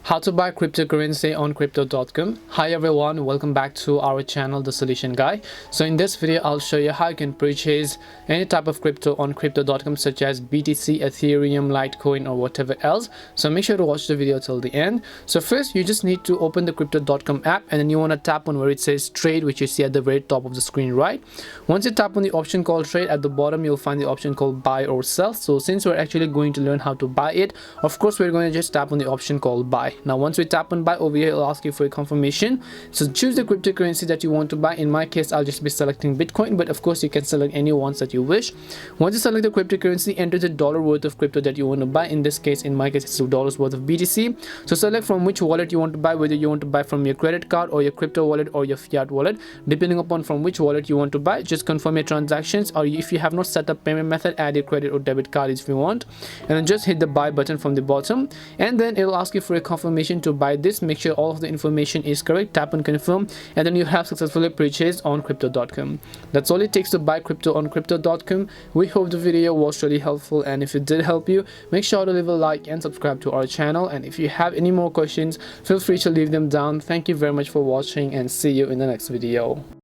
How to buy cryptocurrency on crypto.com. Hi everyone, welcome back to our channel The Solution Guy. So in this video I'll show you how you can purchase any type of crypto on crypto.com, such as BTC, Ethereum, Litecoin, or whatever else. So make sure to watch the video till the end. So first you just need to open the crypto.com app, and then you want to tap on where it says trade, which you see at the very top of the screen, right? Once you tap on the option called trade, at the bottom you'll find the option called buy or sell. So since we're actually going to learn how to buy it, of course we're going to just tap on the option called buy. Now once we tap on buy, over here it'll ask you for a confirmation. So choose the cryptocurrency that you want to buy. In my case I'll just be selecting Bitcoin, but of course you can select any ones that you wish. Once you select the cryptocurrency, enter the dollar worth of crypto that you want to buy. In this case, in my case, it's $2 worth of BTC. So select from which wallet you want to buy, whether you want to buy from your credit card or your crypto wallet or your fiat wallet. Depending upon from which wallet you want to buy, just confirm your transactions, or if you have not set up payment method, add your credit or debit card if you want, and then just hit the buy button from the bottom, and then it'll ask you for a confirmation to buy this. Make sure all of the information is correct, tap on confirm, and then you have successfully purchased on crypto.com. That's all it takes to buy crypto on crypto.com. We hope the video was really helpful, and if it did help you, make sure to leave a like and subscribe to our channel. And if you have any more questions, feel free to leave them down. Thank you very much for watching, and see you in the next video.